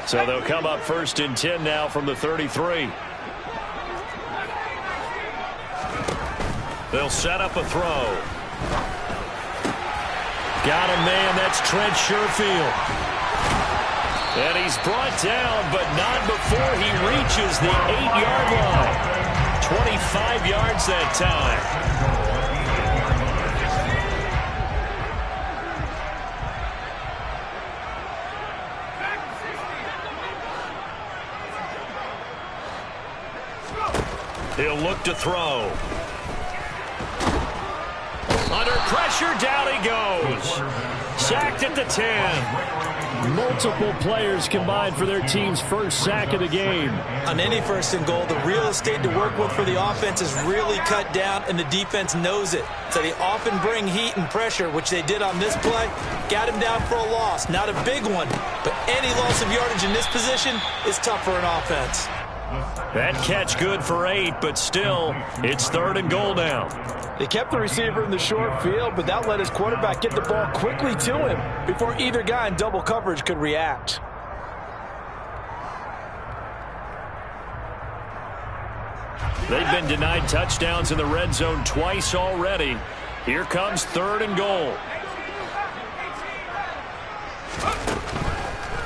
So they'll come up 1st and 10 now from the 33. They'll set up a throw. Got a man. That's Trent Sherfield. And he's brought down, but not before he reaches the 8-yard line. 25 yards that time. He'll look to throw. Under pressure, down he goes. Sacked at the 10. Multiple players combined for their team's first sack of the game. On any 1st and goal, the real estate to work with for the offense is really cut down, and the defense knows it. So they often bring heat and pressure, which they did on this play. Got him down for a loss. Not a big one, but any loss of yardage in this position is tough for an offense. That catch good for 8, but still, it's 3rd and goal now. They kept the receiver in the short field, but that let his quarterback get the ball quickly to him before either guy in double coverage could react. They've been denied touchdowns in the red zone twice already. Here comes 3rd and goal.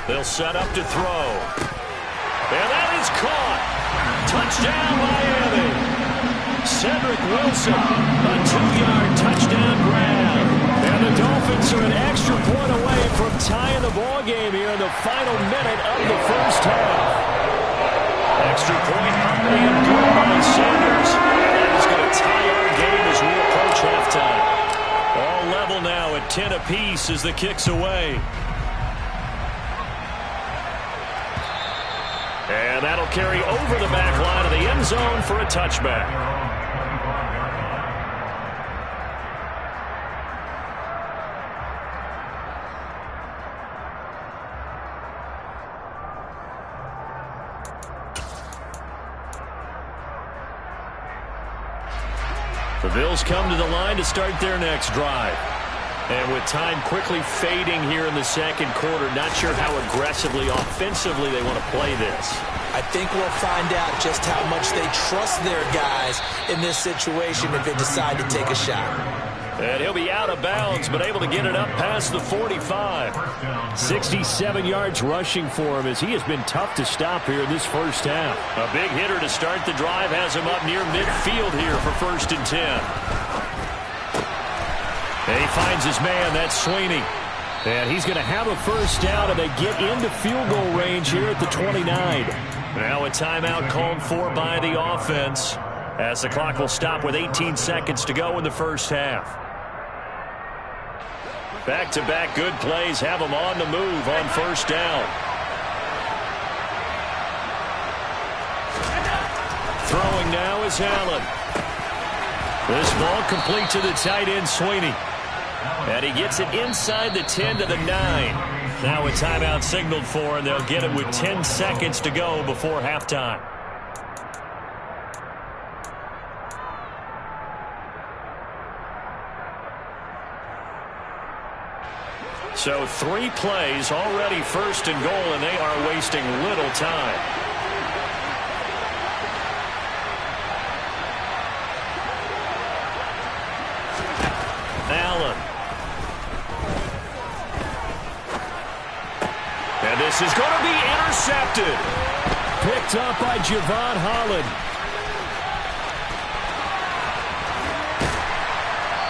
They'll set up to throw. And that is caught. Touchdown, Miami. Cedric Wilson, a 2-yard touchdown grab. And the Dolphins are an extra point away from tying the ball game here in the final minute of the first half. Extra point up and good by Sanders. And that is going to tie our game as we approach halftime. All level now at 10 apiece as the kick's away. And that'll carry over the back line of the end zone for a touchback. The Bills come to the line to start their next drive. And with time quickly fading here in the second quarter, not sure how aggressively, offensively they want to play this. I think we'll find out just how much they trust their guys in this situation if they decide to take a shot. And he'll be out of bounds, but able to get it up past the 45. 67 yards rushing for him as he has been tough to stop here in this first half. A big hitter to start the drive has him up near midfield here for 1st and 10. And he finds his man. That's Sweeney. And he's going to have a first down, and they get into field goal range here at the 29. Now a timeout called for by the offense as the clock will stop with 18 seconds to go in the first half. Back-to-back good plays have them on the move on first down. Throwing now is Allen. This ball complete to the tight end, Sweeney. And he gets it inside the 10 to the 9. Now a timeout signaled for, and they'll get it with 10 seconds to go before halftime. So 3 plays already 1st and goal, and they are wasting little time. Allen. And this is going to be intercepted. Picked up by Javon Holland.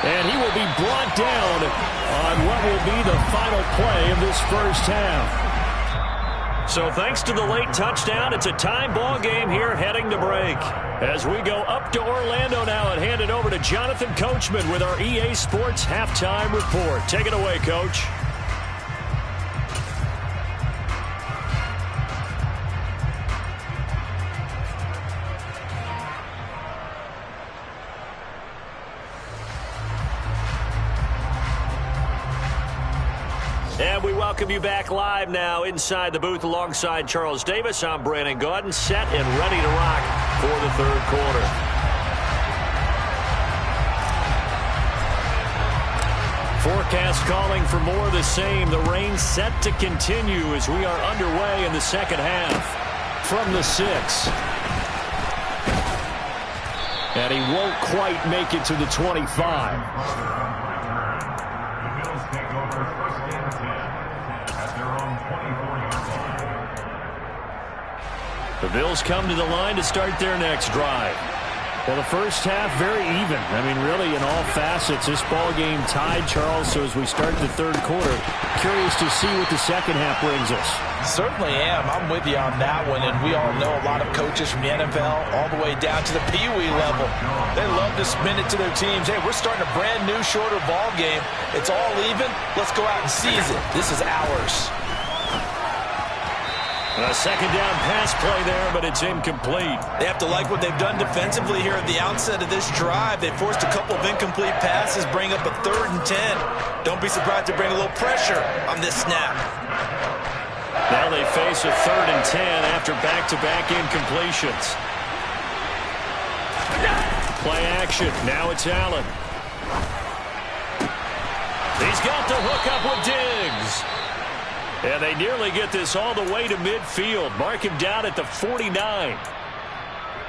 And he will be brought down on what will be the final play of this first half. So thanks to the late touchdown, it's a time ball game here heading to break. As we go up to Orlando now and hand it over to Jonathan Coachman with our EA Sports Halftime Report. Take it away, Coach. And we welcome you back live now inside the booth alongside Charles Davis. I'm Brandon Gaudin, set and ready to rock for the third quarter. Forecast calling for more of the same. The rain set to continue as we are underway in the second half. From the 6. And he won't quite make it to the 25. The Bills come to the line to start their next drive. Well, the first half, very even. I mean, really, in all facets, this ball game tied, Charles. So as we start the third quarter, curious to see what the second half brings us. Certainly am. I'm with you on that one. And we all know a lot of coaches from the NFL all the way down to the Pee Wee level. They love to spin it to their teams. Hey, we're starting a brand new, shorter ball game. It's all even. Let's go out and seize it. This is ours. A second down pass play there, but it's incomplete. They have to like what they've done defensively here at the outset of this drive. They forced a couple of incomplete passes, bring up a 3rd and 10. Don't be surprised to bring a little pressure on this snap. Now they face a 3rd and 10 after back-to-back incompletions. Play action. Now it's Allen. He's got the hook up with Diggs. And they nearly get this all the way to midfield. Mark him down at the 49.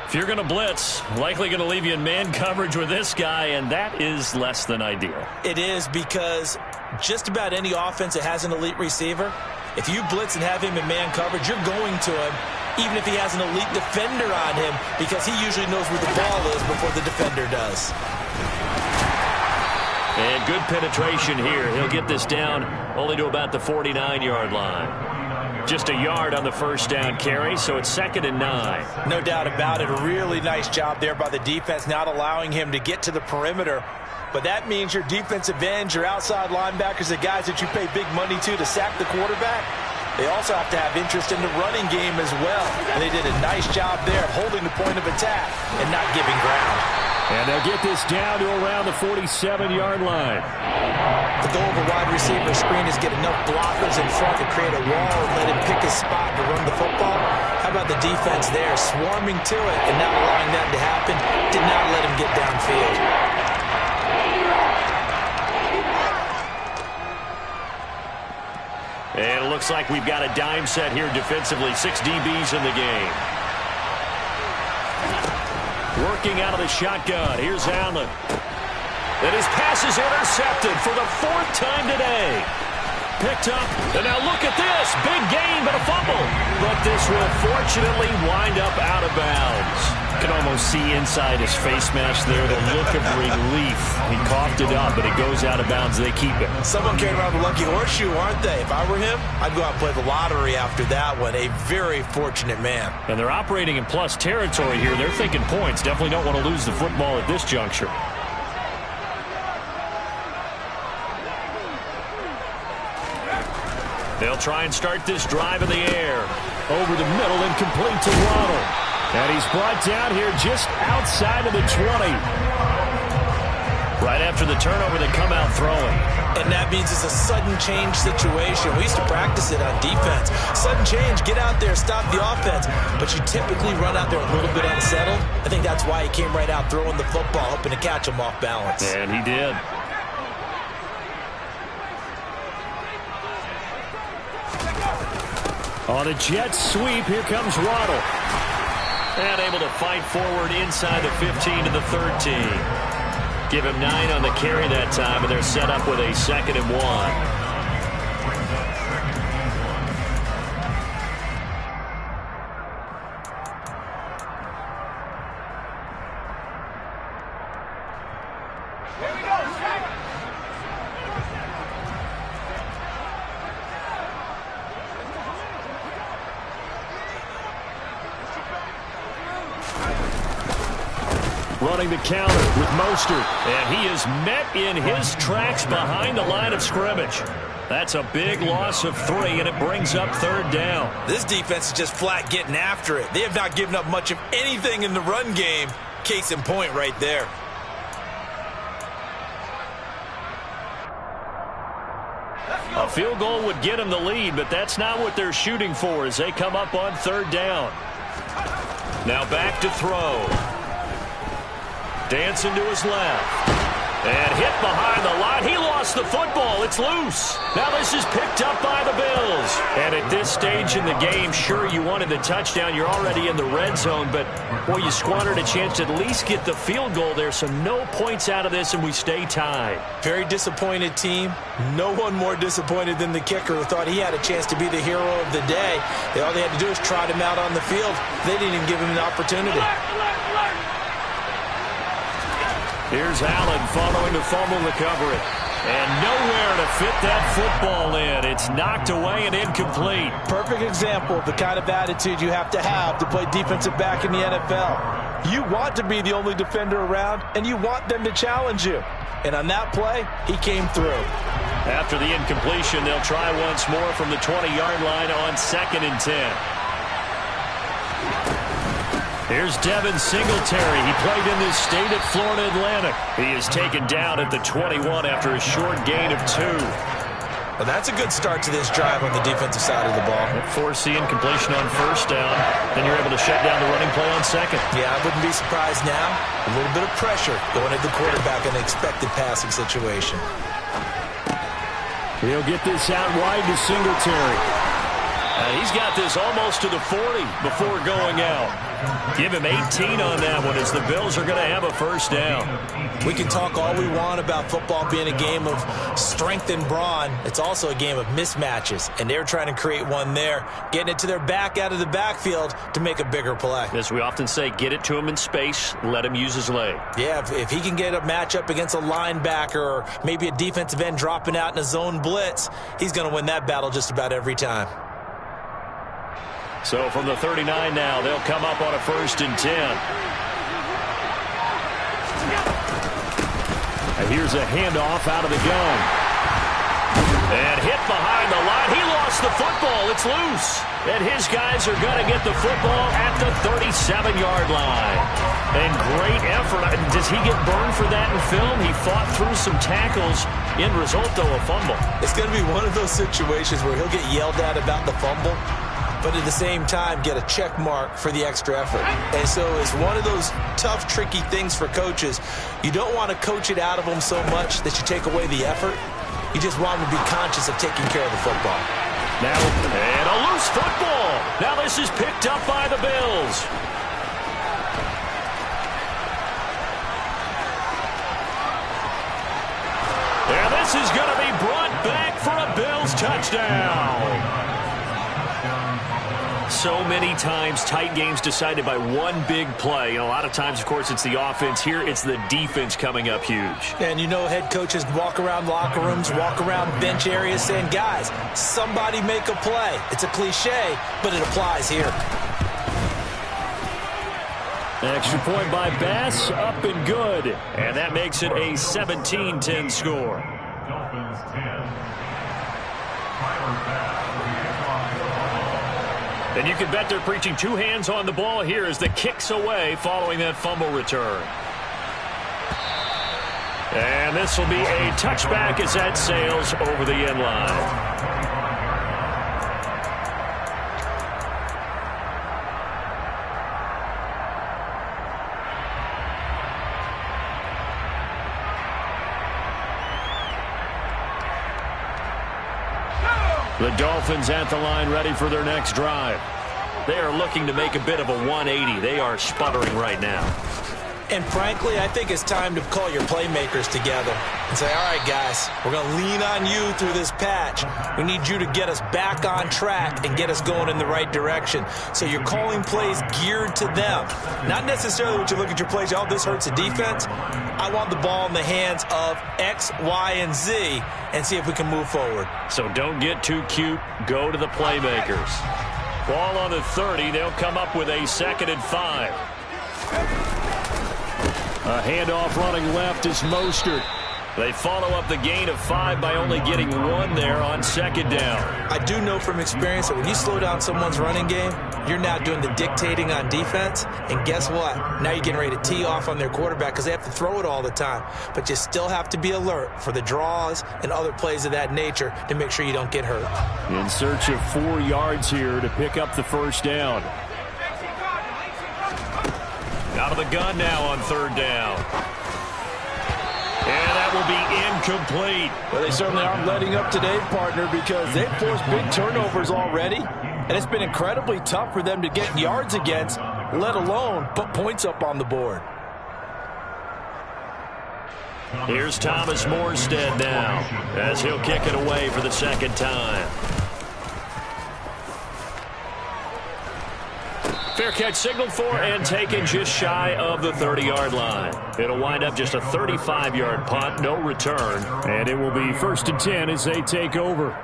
If you're going to blitz, likely going to leave you in man coverage with this guy, and that is less than ideal. It is, because just about any offense that has an elite receiver, if you blitz and have him in man coverage, you're going to him, even if he has an elite defender on him, because he usually knows where the ball is before the defender does. And good penetration here. He'll get this down only to about the 49-yard line. Just a yard on the first down carry, so it's 2nd and 9. No doubt about it. A really nice job there by the defense, not allowing him to get to the perimeter. But that means your defensive ends, your outside linebackers, the guys that you pay big money to sack the quarterback, they also have to have interest in the running game as well. And they did a nice job there of holding the point of attack and not giving ground. And they'll get this down to around the 47-yard line. The goal of a wide receiver screen is get enough blockers in front to create a wall and let him pick his spot to run the football. How about the defense there, swarming to it and not allowing that to happen? Did not let him get downfield. And it looks like we've got a dime set here defensively. 6 DBs in the game. Working out of the shotgun. Here's Allen. And his pass is intercepted for the 4th time today. Picked up. And now look at this. Big gain, but a fumble. But this will fortunately wind up out of bounds. You can almost see inside his face mask there the look of relief. He coughed it up, but it goes out of bounds. They keep it. Someone came around the lucky horseshoe, aren't they? If I were him, I'd go out and play the lottery after that one. A very fortunate man. And they're operating in plus territory here. They're thinking points. Definitely don't want to lose the football at this juncture. They'll try and start this drive in the air. Over the middle and complete to Waddle. And he's brought down here just outside of the 20. Right after the turnover, they come out throwing. And that means it's a sudden change situation. We used to practice it on defense. Sudden change, get out there, stop the offense. But you typically run out there a little bit unsettled. I think that's why he came right out throwing the football, hoping to catch him off balance. And he did. On a jet sweep, here comes Waddle. And able to fight forward inside the 15 to the 13. Give him 9 on the carry that time, and they're set up with a 2nd and 1. Running the counter with Mostert. And he is met in his tracks behind the line of scrimmage. That's a big loss of 3, and it brings up 3rd down. This defense is just flat getting after it. They have not given up much of anything in the run game. Case in point right there. A field goal would get them the lead, but that's not what they're shooting for as they come up on 3rd down. Now back to throw. Dancing to his left. And hit behind the line. He lost the football. It's loose. Now this is picked up by the Bills. And at this stage in the game, sure, you wanted the touchdown. You're already in the red zone. But, boy, you squandered a chance to at least get the field goal there. So no points out of this, and we stay tied. Very disappointed team. No one more disappointed than the kicker who thought he had a chance to be the hero of the day. All they had to do was trot him out on the field. They didn't even give him an opportunity. Here's Allen following the fumble recovery. And nowhere to fit that football in. It's knocked away and incomplete. Perfect example of the kind of attitude you have to play defensive back in the NFL. You want to be the only defender around, and you want them to challenge you. And on that play, he came through. After the incompletion, they'll try once more from the 20-yard line on 2nd and 10. Here's Devin Singletary. He played in this state at Florida Atlantic. He is taken down at the 21 after a short gain of 2. Well, that's a good start to this drive on the defensive side of the ball. Force the incompletion on 1st down. Then you're able to shut down the running play on 2nd. Yeah, I wouldn't be surprised now. A little bit of pressure going at the quarterback in an expected passing situation. He'll get this out wide to Singletary. And he's got this almost to the 40 before going out. Give him 18 on that one as the Bills are going to have a 1st down. We can talk all we want about football being a game of strength and brawn. It's also a game of mismatches, and they're trying to create one there, getting it to their back out of the backfield to make a bigger play. As we often say, get it to him in space, let him use his leg. Yeah, if he can get a matchup against a linebacker or maybe a defensive end dropping out in a zone blitz, he's going to win that battle just about every time. So from the 39 now, they'll come up on a 1st and 10. And here's a handoff out of the gun. And hit behind the line. He lost the football. It's loose. And his guys are going to get the football at the 37-yard line. And great effort. Does he get burned for that in film? He fought through some tackles. End result, though, a fumble. It's going to be one of those situations where he'll get yelled at about the fumble, but at the same time get a check mark for the extra effort. And so it's one of those tough, tricky things for coaches. You don't want to coach it out of them so much that you take away the effort. You just want them to be conscious of taking care of the football. Now, and a loose football. Now this is picked up by the Bills. And this is going to be brought back for a Bills touchdown. So many times, tight games decided by one big play. And a lot of times, of course, it's the offense. Here, it's the defense coming up huge. And you know head coaches walk around locker rooms, walk around bench areas saying, guys, somebody make a play. It's a cliche, but it applies here. Extra point by Bass, up and good. And that makes it a 17-10 score. Dolphins 10. And you can bet they're preaching 2 hands on the ball here as the kick's away following that fumble return. And this will be a touchback as that sails over the end line. The Dolphins at the line ready for their next drive. They are looking to make a bit of a 180. They are sputtering right now. And frankly, I think it's time to call your playmakers together and say, all right, guys, we're going to lean on you through this patch. We need you to get us back on track and get us going in the right direction. So you're calling plays geared to them. Not necessarily when you look at your plays, oh, this hurts the defense. I want the ball in the hands of X, Y, and Z and see if we can move forward. So don't get too cute. Go to the playmakers. Ball on the 30. They'll come up with a 2nd and 5. A handoff running left is Mostert. They follow up the gain of 5 by only getting 1 there on 2nd down. I do know from experience that when you slow down someone's running game, you're now doing the dictating on defense. And guess what? Now you're getting ready to tee off on their quarterback because they have to throw it all the time. But you still have to be alert for the draws and other plays of that nature to make sure you don't get hurt. In search of 4 yards here to pick up the 1st down. Out of the gun now on 3rd down. And will be incomplete. Well, they certainly aren't letting up today, partner, because they've forced big turnovers already, and it's been incredibly tough for them to get yards against, let alone put points up on the board. Here's Thomas Morstead now, as he'll kick it away for the second time. Fair catch signaled for and taken just shy of the 30-yard line. It'll wind up just a 35-yard punt, no return. And it will be 1st and 10 as they take over.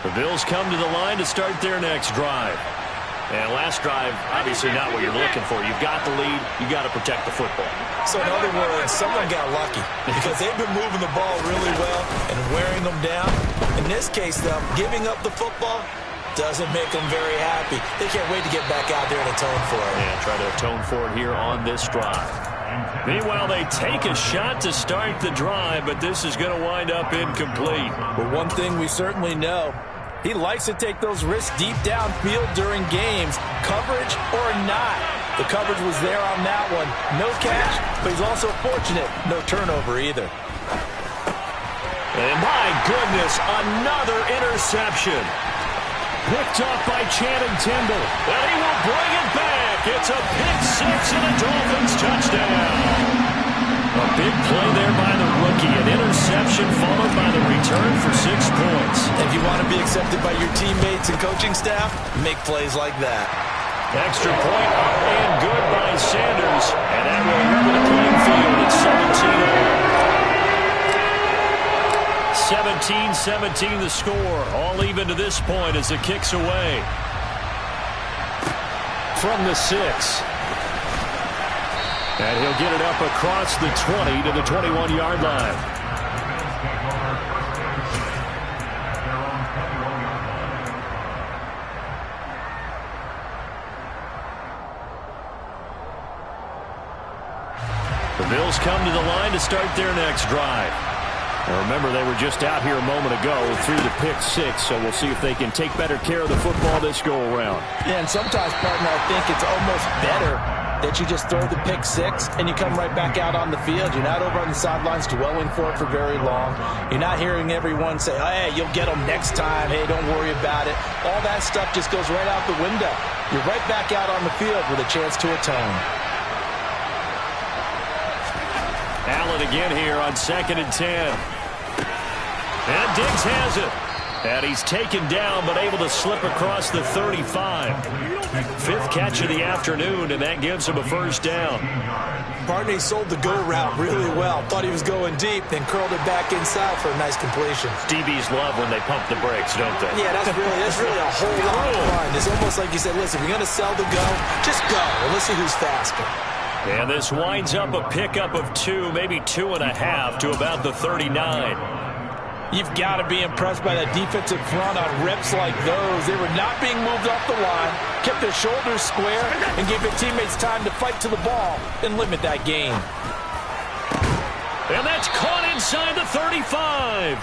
The Bills come to the line to start their next drive. And last drive, obviously not what you're looking for. You've got the lead. You've got to protect the football. So in other words, someone got lucky because they've been moving the ball really well and wearing them down. In this case, though, giving up the football doesn't make them very happy. They can't wait to get back out there and atone for it. Yeah, try to atone for it here on this drive. Meanwhile, they take a shot to start the drive, but this is going to wind up incomplete. But one thing we certainly know, he likes to take those risks deep downfield during games, coverage or not. The coverage was there on that one. No catch, but he's also fortunate. No turnover either. And my goodness, another interception. Picked off by Channing Tindall. And he will bring it back. It's a pick six and a Dolphins touchdown. A big play there by the rookie. An interception followed by the return for 6 points. If you want to be accepted by your teammates and coaching staff, make plays like that. Extra point up and good by Sanders. And that will level the playing field at 17-all. 17-17 the score. All even to this point as it kicks away. From the 6. And he'll get it up across the 20 to the 21-yard line. The Bills come to the line to start their next drive. Now remember, they were just out here a moment ago through the pick six, so we'll see if they can take better care of the football this go-around. Yeah, and sometimes, partner, I think it's almost better that you just throw the pick six and you come right back out on the field. You're not over on the sidelines dwelling for it for very long. You're not hearing everyone say, hey, you'll get them next time. Hey, don't worry about it. All that stuff just goes right out the window. You're right back out on the field with a chance to atone. Allen again here on 2nd and 10. And Diggs has it. And he's taken down, but able to slip across the 35. 5th catch of the afternoon, and that gives him a first down. Partner, he sold the go route really well. Thought he was going deep, then curled it back inside for a nice completion. DBs love when they pump the brakes, don't they? Yeah, that's really a whole lot of fun. It's almost like you said, listen, if you're going to sell the go, just go, and let's see who's faster. And this winds up a pickup of 2, maybe 2.5 to about the 39. You've got to be impressed by that defensive front on reps like those. They were not being moved off the line, kept their shoulders square, and gave their teammates time to fight to the ball and limit that gain. And that's caught inside the 35.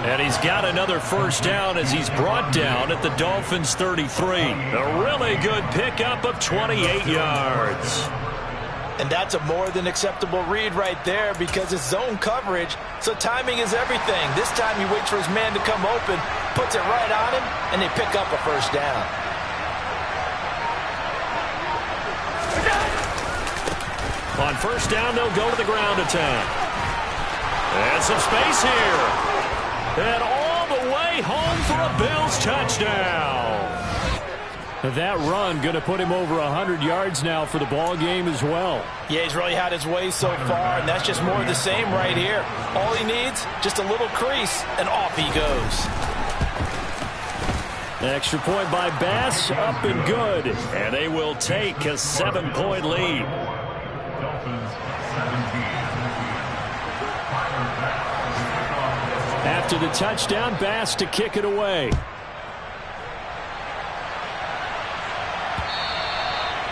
And he's got another first down as he's brought down at the Dolphins' 33. A really good pickup of 28 yards. And that's a more than acceptable read right there because it's zone coverage, so timing is everything. This time he waits for his man to come open, puts it right on him, and they pick up a first down. On first down, they'll go to the ground attack. And some space here. And all the way home for a Bills touchdown. That run going to put him over 100 yards now for the ball game as well. Yeah, he's really had his way so far, and that's just more of the same right here. All he needs, just a little crease, and off he goes. Extra point by Bass, up and good. And they will take a 7-point lead. Dolphins 17. After the touchdown, Bass to kick it away.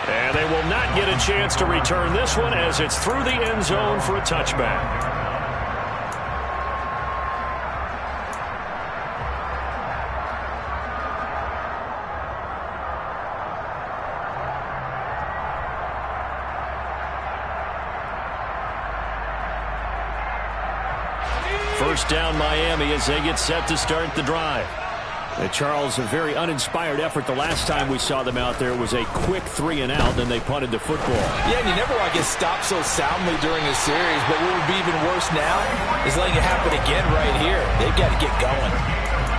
And they will will not get a chance to return this one as it's through the end zone for a touchback. First down Miami as they get set to start the drive. Charles, a very uninspired effort the last time we saw them out there was a quick 3-and-out, then they punted the football. Yeah, and you never want to get stopped so soundly during a series, but what would be even worse now is letting it happen again right here. They've got to get going.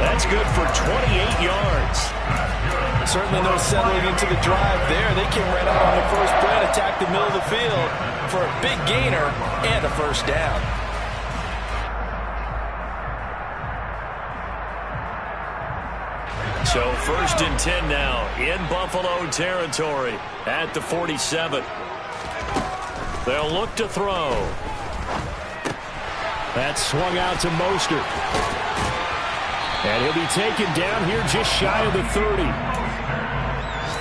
That's good for 28 yards. Certainly no settling into the drive there. They came right out on the first play and attacked the middle of the field for a big gainer and a first down. So first and 10 now in Buffalo territory at the 47. They'll look to throw. That's swung out to Mostert. And he'll be taken down here just shy of the 30.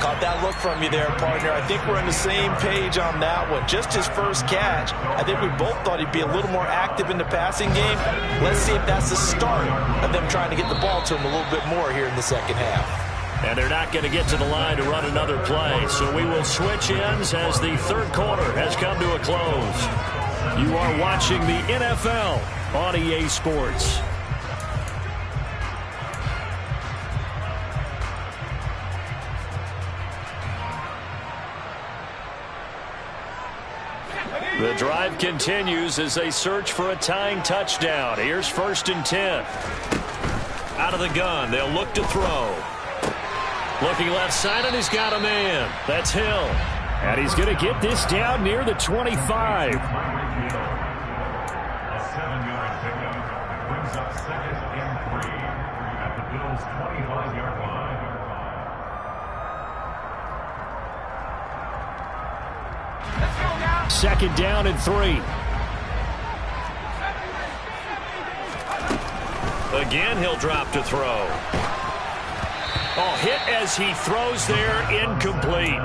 Caught that look from you there, partner. I think we're on the same page on that one. Just his first catch. I think we both thought he'd be a little more active in the passing game. Let's see if that's the start of them trying to get the ball to him a little bit more here in the second half. And they're not going to get to the line to run another play. So we will switch ends as the third quarter has come to a close. You are watching the NFL on EA Sports. The drive continues as they search for a tying touchdown. Here's first and 10. Out of the gun, they'll look to throw. Looking left side, and he's got a man. That's Hill. And he's going to get this down near the 25. A 7-yard pickup brings up second and 3 at the Bills' 25-yard line. Second down and 3. Again, he'll drop to throw. Oh, hit as he throws there, incomplete.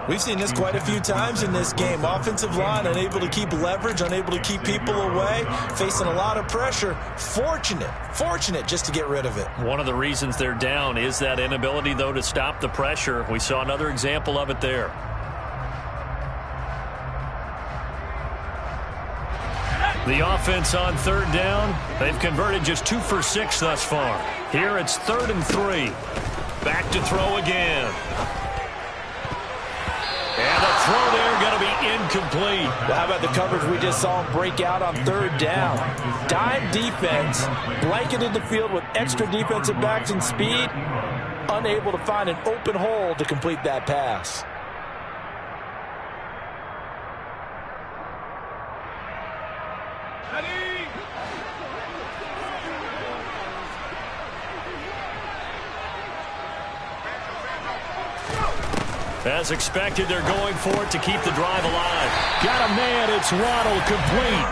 We've seen this quite a few times in this game. Offensive line unable to keep leverage, unable to keep people away, facing a lot of pressure. Fortunate just to get rid of it. One of the reasons they're down is that inability, though, to stop the pressure. We saw another example of it there. The offense on third down, they've converted just 2 for 6 thus far. Here it's 3rd and 3. Back to throw again. And the throw there going to be incomplete. Well, how about the coverage we just saw him break out on third down? Dime defense, blanketed the field with extra defensive backs and speed, unable to find an open hole to complete that pass. As expected, they're going for it to keep the drive alive. Got a man, it's Waddle, complete.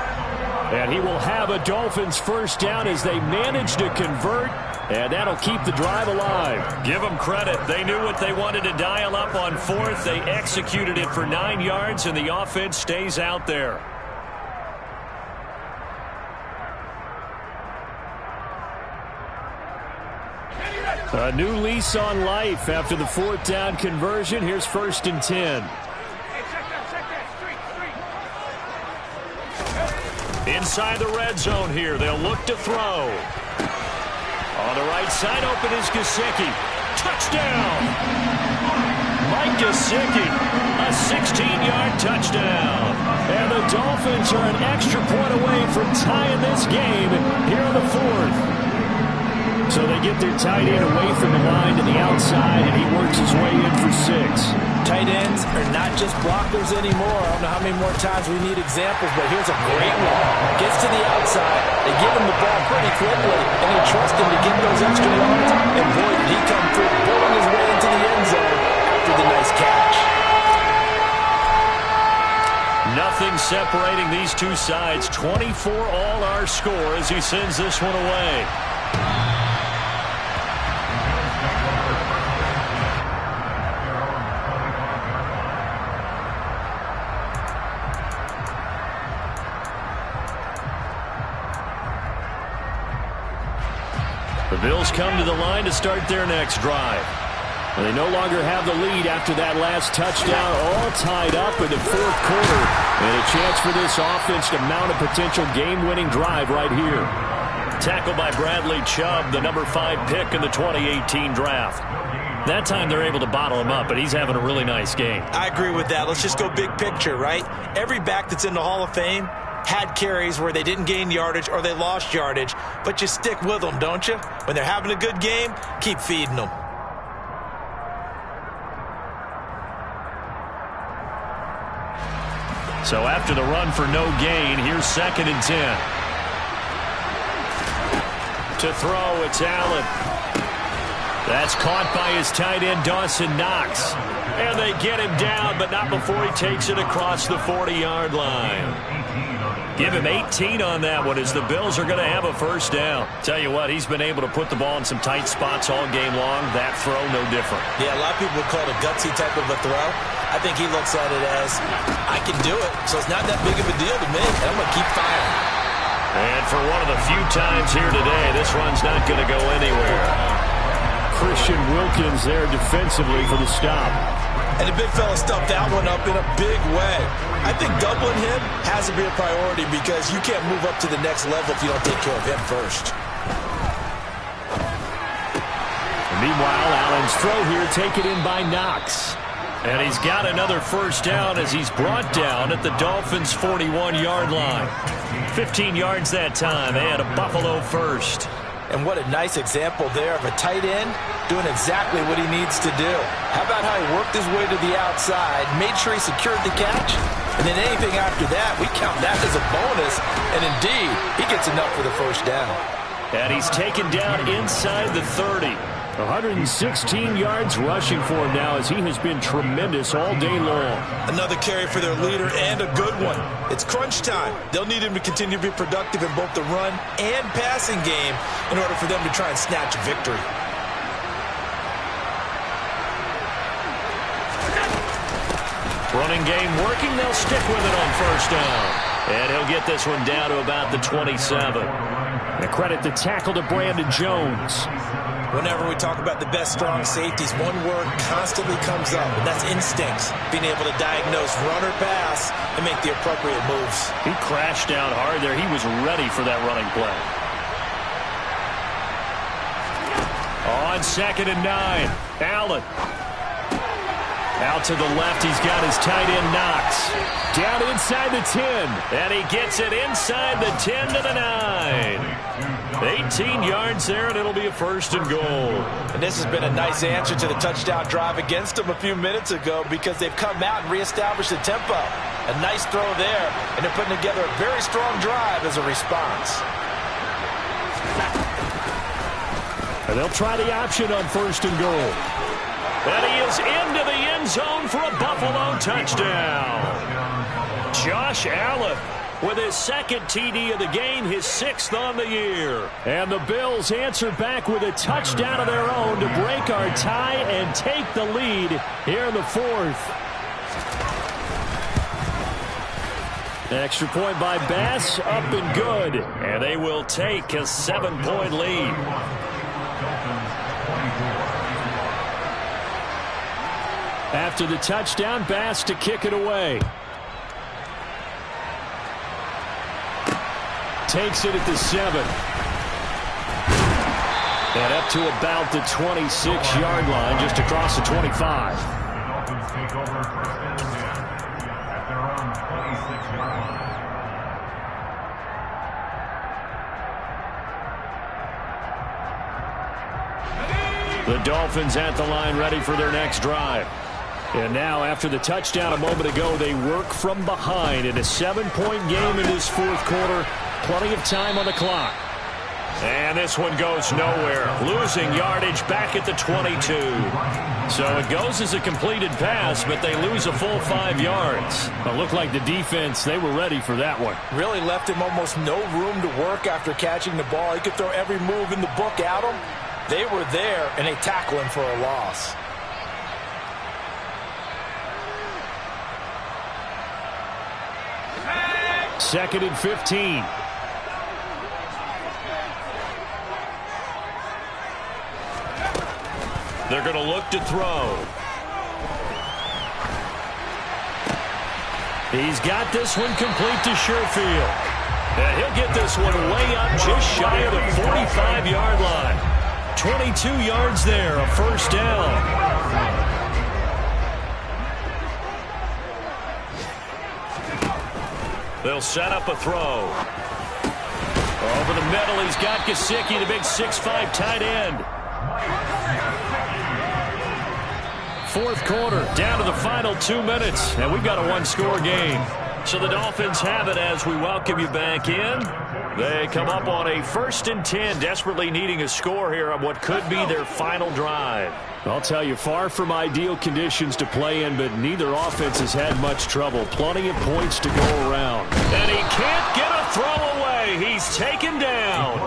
And he will have a Dolphins first down as they manage to convert, and that'll keep the drive alive. Give them credit. They knew what they wanted to dial up on fourth. They executed it for 9 yards, and the offense stays out there. A new lease on life after the 4th down conversion. Here's 1st and 10. Inside the red zone here. They'll look to throw. On the right side, open is Gesicki. Touchdown! Mike Gesicki, a 16-yard touchdown. And the Dolphins are an extra point away from tying this game here in the 4th. So they get their tight end away from the line to the outside, and he works his way in for 6. Tight ends are not just blockers anymore. I don't know how many more times we need examples, but here's a great one. Gets to the outside, they give him the ball pretty quickly, and they trust him to get those extra yards, and boy, did he come through, pulling his way into the end zone after the nice catch. Nothing separating these two sides. 24 all our score as he sends this one away. The Bills come to the line to start their next drive. They no longer have the lead after that last touchdown, all tied up in the fourth quarter. And a chance for this offense to mount a potential game-winning drive right here. Tackled by Bradley Chubb, the number 5 pick in the 2018 draft. That time they're able to bottle him up, but he's having a really nice game. I agree with that. Let's just go big picture, right? Every back that's in the Hall of Fame had carries where they didn't gain yardage or they lost yardage, but you stick with them, don't you? When they're having a good game, keep feeding them. So after the run for no gain, here's 2nd and 10. To throw, it's Allen. That's caught by his tight end, Dawson Knox. And they get him down, but not before he takes it across the 40-yard line. Give him 18 on that one as the Bills are going to have a first down. Tell you what, he's been able to put the ball in some tight spots all game long. That throw, no different. Yeah, a lot of people would call it a gutsy type of a throw. I think he looks at it as, I can do it, so it's not that big of a deal to me, and I'm going to keep firing. And for one of the few times here today, this run's not going to go anywhere. Christian Wilkins there defensively for the stop. And the big fella stuffed that one up in a big way. I think doubling him has to be a priority because you can't move up to the next level if you don't take care of him first. Meanwhile, Allen's throw here taken in by Knox. And he's got another first down as he's brought down at the Dolphins' 41-yard line. 15 yards that time and a Buffalo first. And what a nice example there of a tight end doing exactly what he needs to do. How about how he worked his way to the outside, made sure he secured the catch, and then anything after that, we count that as a bonus. And indeed, he gets enough for the first down. And he's taken down inside the 30. 116 yards rushing for him now as he has been tremendous all day long. Another carry for their leader and a good one. It's crunch time. They'll need him to continue to be productive in both the run and passing game in order for them to try and snatch a victory. Running game working. They'll stick with it on first down. And he'll get this one down to about the 27. And credit the tackle to Brandon Jones. Whenever we talk about the best strong safeties, one word constantly comes up, and that's instincts. Being able to diagnose run or pass and make the appropriate moves. He crashed down hard there. He was ready for that running play. On 2nd and 9, Allen. Out to the left, he's got his tight end Knox. Down inside the 10, and he gets it inside the 10 to the 9. 18 yards there, and it'll be a 1st and goal. And this has been a nice answer to the touchdown drive against them a few minutes ago because they've come out and reestablished the tempo. A nice throw there, and they're putting together a very strong drive as a response. And they'll try the option on 1st and goal. And he is into the end zone for a Buffalo touchdown. Josh Allen with his 2nd TD of the game, his 6th on the year. And the Bills answer back with a touchdown of their own to break our tie and take the lead here in the 4th. Extra point by Bass, up and good. And they will take a 7-point lead. After the touchdown, Bass to kick it away. Takes it at the 7. And up to about the 26-yard line, just across the 25. The Dolphins take over 1st and 10 at their own 26-yard line. The Dolphins at the line, ready for their next drive. And now, after the touchdown a moment ago, they work from behind in a 7-point game in this 4th quarter. Plenty of time on the clock. And this one goes nowhere. Losing yardage back at the 22. So it goes as a completed pass, but they lose a full 5 yards. It looked like the defense, they were ready for that one. Really left him almost no room to work after catching the ball. He could throw every move in the book at him. They were there, and they tackle him for a loss. Second and 15. They're going to look to throw. He's got this one complete to Sherfield. And he'll get this one way up just shy of the 45-yard line. 22 yards there, a first down. They'll set up a throw. Over the middle, he's got Gesicki, the big 6'5" tight end. Fourth quarter, down to the final 2 minutes, and we've got a one-score game. So the Dolphins have it as we welcome you back in. They come up on a 1st and 10, desperately needing a score here on what could be their final drive. I'll tell you, far from ideal conditions to play in, but neither offense has had much trouble. Plenty of points to go around. And he can't get a throw away. He's taken down.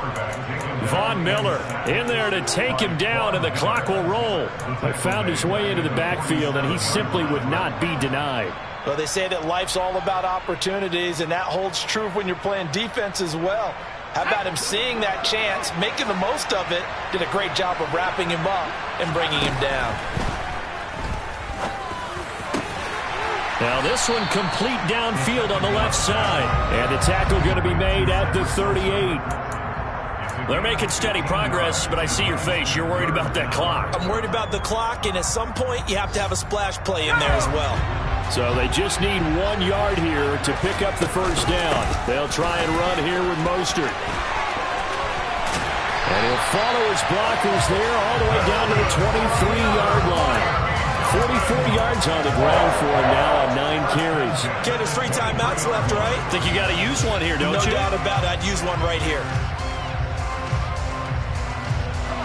Von Miller in there to take him down, and the clock will roll. He found his way into the backfield, and he simply would not be denied. Well, they say that life's all about opportunities, and that holds true when you're playing defense as well. How about him seeing that chance, making the most of it, did a great job of wrapping him up and bringing him down. Now this one complete downfield on the left side. And the tackle going to be made at the 38. They're making steady progress, but I see your face. You're worried about that clock. I'm worried about the clock, and at some point you have to have a splash play in there as well. So they just need 1 yard here to pick up the first down. They'll try and run here with Mostert. And he'll follow his blockers there all the way down to the 23-yard line. 44 yards on the ground for him now on 9 carries. Get his 3 timeouts left, right? Think you got to use one here, don't you? No doubt about it. I'd use one right here.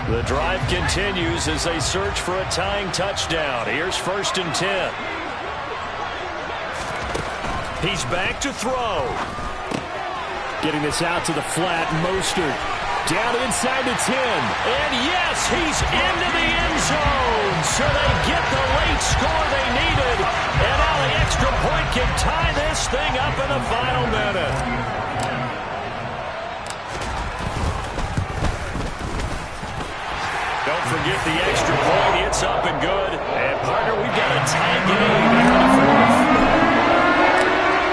The drive continues as they search for a tying touchdown. Here's 1st and 10. He's back to throw. Getting this out to the flat. Mostert down inside the 10. And yes, he's into the end zone. So they get the late score they needed. And now the extra point can tie this thing up in the final minute. Don't forget the extra point. It's up and good. And, partner, we've got a tie game here in the fourth.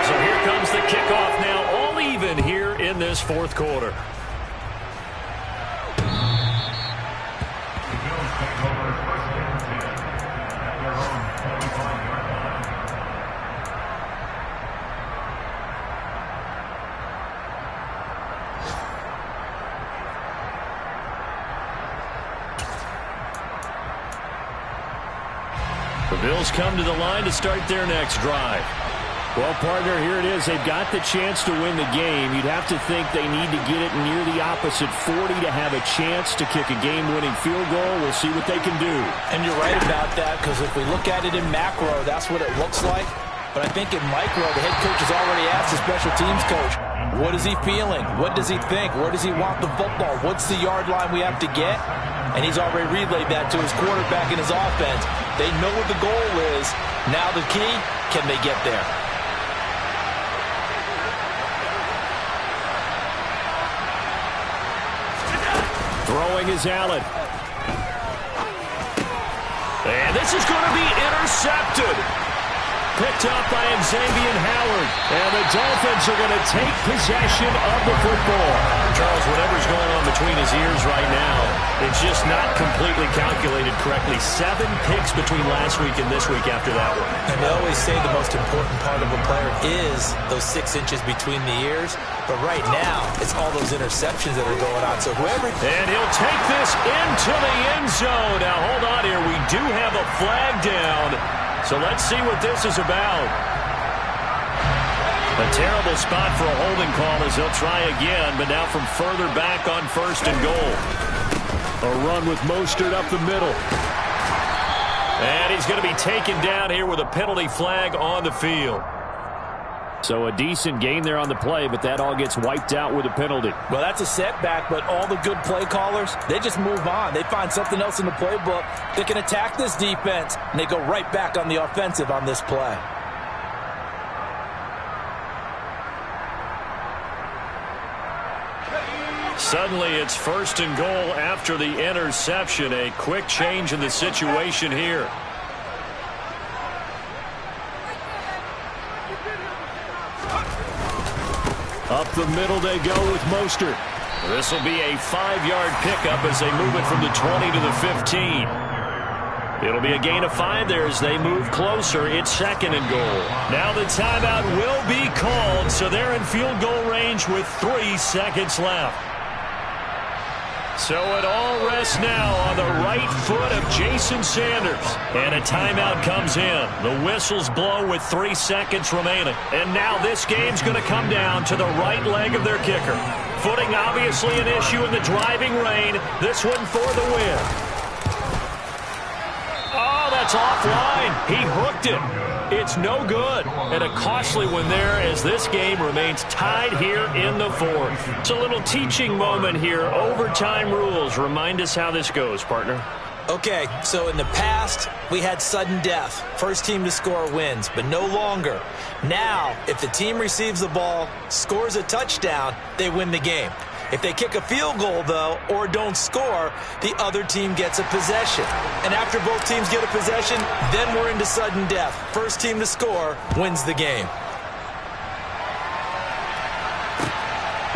So here comes the kickoff now, all even here in this fourth quarter. The Bills take over 1st and 10 at their own 25-yard line. The Bills come to the line to start their next drive. Well, partner, here it is. They've got the chance to win the game. You'd have to think they need to get it near the opposite 40 to have a chance to kick a game-winning field goal. We'll see what they can do. And you're right about that, because if we look at it in macro, that's what it looks like. But I think in micro, the head coach has already asked the special teams coach, what is he feeling? What does he think? Where does he want the football? What's the yard line we have to get? And he's already relayed that to his quarterback and his offense. They know what the goal is. Now the key, can they get there? Throwing is Allen. And this is going to be intercepted. Picked up by Xavier Howard. And the Dolphins are going to take possession of the football. Charles, whatever's going on between his ears right now, it's just not completely calculated correctly. 7 picks between last week and this week after that one. And they always say the most important part of a player is those 6 inches between the ears. But right now, it's all those interceptions that are going on. So whoever... And he'll take this into the end zone. Now, hold on here. We do have a flag down. So let's see what this is about. A terrible spot for a holding call as they'll try again, but now from further back on 1st and goal. A run with Mostert up the middle. And he's going to be taken down here with a penalty flag on the field. So a decent gain there on the play, but that all gets wiped out with a penalty. Well, that's a setback, but all the good play callers, they just move on. They find something else in the playbook. They can attack this defense, and they go right back on the offensive on this play. Suddenly it's 1st and goal after the interception. A quick change in the situation here. Up the middle they go with Mostert. This will be a 5-yard pickup as they move it from the 20 to the 15. It'll be a gain of 5 there as they move closer. It's 2nd and goal. Now the timeout will be called, so they're in field goal range with 3 seconds left. So it all rests now on the right foot of Jason Sanders. And a timeout comes in. The whistles blow with 3 seconds remaining. And now this game's going to come down to the right leg of their kicker. Footing obviously an issue in the driving rain. This one for the win. Oh, that's offline. He hooked it. It's no good. And a costly one there as this game remains tied here in the 4th. It's a little teaching moment here. Overtime rules. Remind us how this goes, partner. Okay, so in the past, we had sudden death. First team to score wins, but no longer. Now, if the team receives the ball, scores a touchdown, they win the game. If they kick a field goal, though, or don't score, the other team gets a possession. And after both teams get a possession, then we're into sudden death. First team to score wins the game.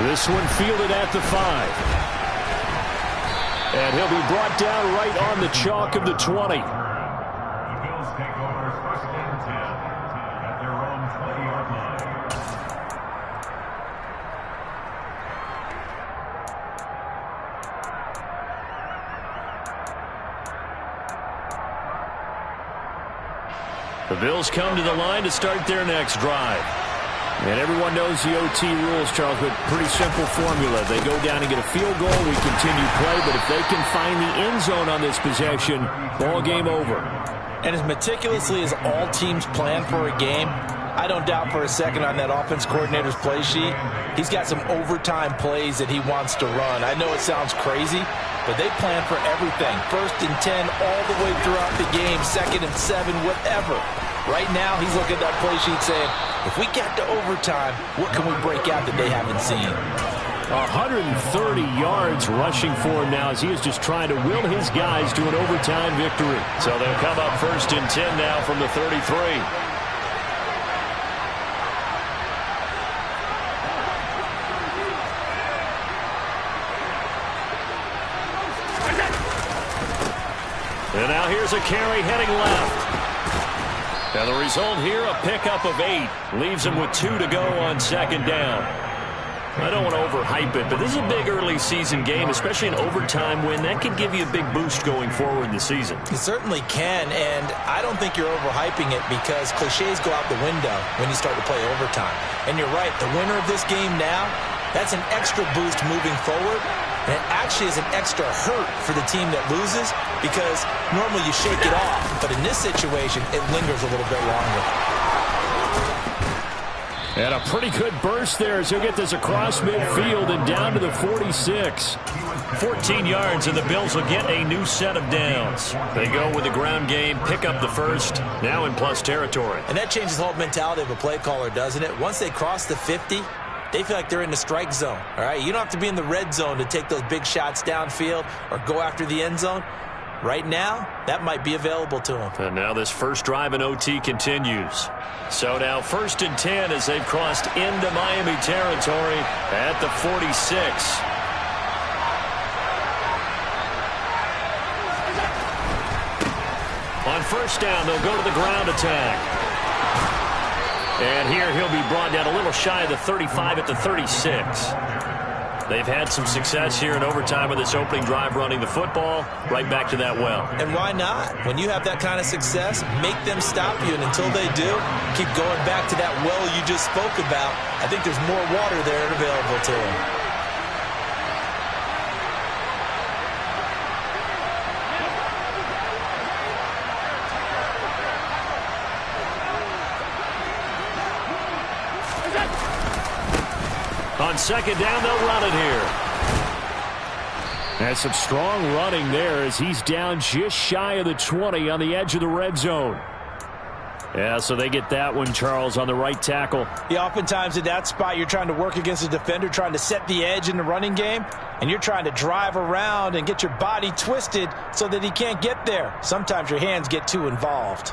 This one fielded at the 5. And he'll be brought down right on the chalk of the 20. The Bills take over 1st and 10 at their own 20-yard line. The Bills come to the line to start their next drive. And everyone knows the OT rules, Charles, but pretty simple formula. They go down and get a field goal, we continue play, but if they can find the end zone on this possession, ball game over. And as meticulously as all teams plan for a game, I don't doubt for a second on that offense coordinator's play sheet, he's got some overtime plays that he wants to run. I know it sounds crazy, but they plan for everything. 1st and 10 all the way throughout the game, 2nd and 7, whatever. Right now, he's looking at that play sheet saying, if we get to overtime, what can we break out that they haven't seen? 130 yards rushing for him now as he is just trying to will his guys to an overtime victory. So they'll come up 1st and 10 now from the 33. And now here's a carry heading left. And the result here, a pickup of 8. Leaves him with 2 to go on 2nd down. I don't want to overhype it, but this is a big early season game, especially an overtime win. That can give you a big boost going forward in the season. It certainly can, and I don't think you're overhyping it because cliches go out the window when you start to play overtime. And you're right, the winner of this game now, that's an extra boost moving forward. And it actually is an extra hurt for the team that loses because normally you shake it off. But in this situation, it lingers a little bit longer. And a pretty good burst there as he'll get this across midfield and down to the 46. 14 yards, and the Bills will get a new set of downs. They go with the ground game, pick up the first, now in plus territory. And that changes the whole mentality of a play caller, doesn't it? Once they cross the 50, they feel like they're in the strike zone, all right? You don't have to be in the red zone to take those big shots downfield or go after the end zone. Right now, that might be available to them. And now this first drive in OT continues. So now 1st and 10 as they've crossed into Miami territory at the 46. On 1st down, they'll go to the ground attack. And here he'll be brought down a little shy of the 35 at the 36. They've had some success here in overtime with this opening drive running the football right back to that well. And why not? When you have that kind of success, make them stop you. And until they do, keep going back to that well you just spoke about. I think there's more water there available to them. On 2nd down, they'll run it here. And some strong running there as he's down just shy of the 20 on the edge of the red zone. Yeah, so they get that one, Charles, on the right tackle. Yeah, oftentimes in that spot, you're trying to work against a defender, trying to set the edge in the running game, and you're trying to drive around and get your body twisted so that he can't get there. Sometimes your hands get too involved.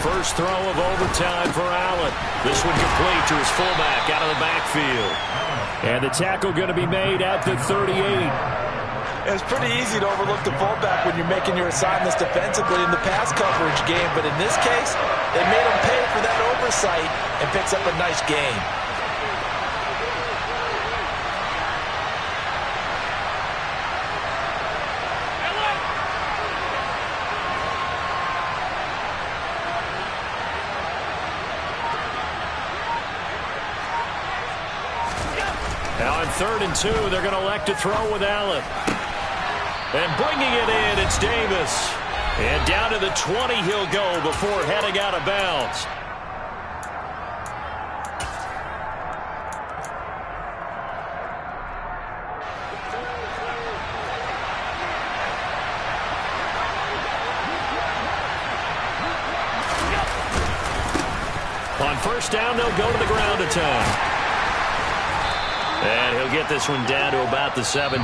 First throw of overtime for Allen. This one complete to his fullback out of the backfield. And the tackle going to be made at the 38. It's pretty easy to overlook the fullback when you're making your assignments defensively in the pass coverage game, but in this case, they made him pay for that oversight and picks up a nice gain. Now on 3rd and 2, they're going to elect to throw with Allen. And bringing it in, it's Davis. And down to the 20 he'll go before heading out of bounds. On 1st down, they'll go to the ground attack. And he'll get this one down to about the 17.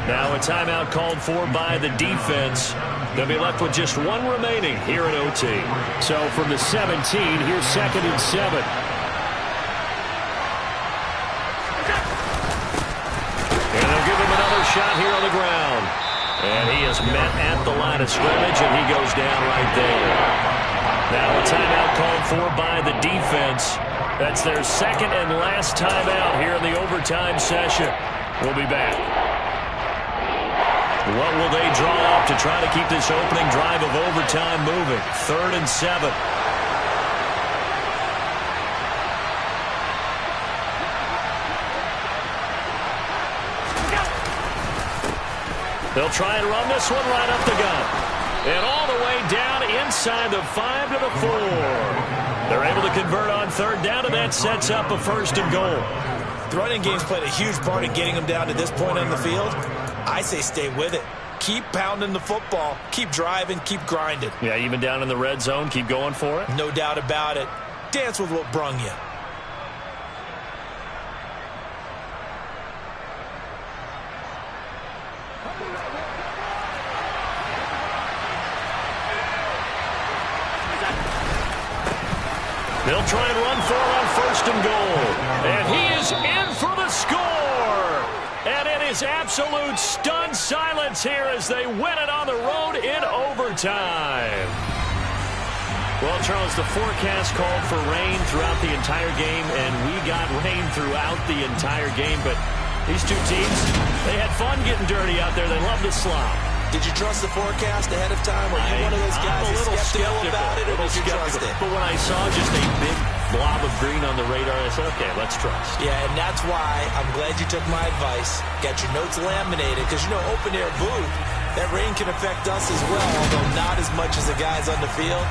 Now a timeout called for by the defense. They'll be left with just one remaining here at OT. So from the 17, here's 2nd and 7. And they'll give him another shot here on the ground. And he is met at the line of scrimmage, and he goes down right there. Now a timeout called for by the defense. That's their 2nd and last timeout here in the overtime session. We'll be back. What will they draw up to try to keep this opening drive of overtime moving? 3rd and 7. They'll try and run this one right up the gut. And all the way down inside the 5 to the 4. They're able to convert on 3rd down, and that sets up a 1st and goal. The running game's played a huge part in getting them down to this point on the field. I say stay with it. Keep pounding the football. Keep driving. Keep grinding. Yeah, even down in the red zone, keep going for it. No doubt about it. Dance with what brung you. They'll try and run for it on 1st and goal. And he is in for the score. And it is absolute stunned silence here as they win it on the road in overtime. Well, Charles, the forecast called for rain throughout the entire game, and we got rain throughout the entire game. But these two teams, they had fun getting dirty out there. They love to slop. Did you trust the forecast ahead of time? Were you one of those guys who's skeptical about it, or did you trust it? But when I saw just a big blob of green on the radar, I said, okay, let's trust. Yeah, and that's why I'm glad you took my advice. Got your notes laminated, because, you know, open-air booth, that rain can affect us as well, although not as much as the guys on the field.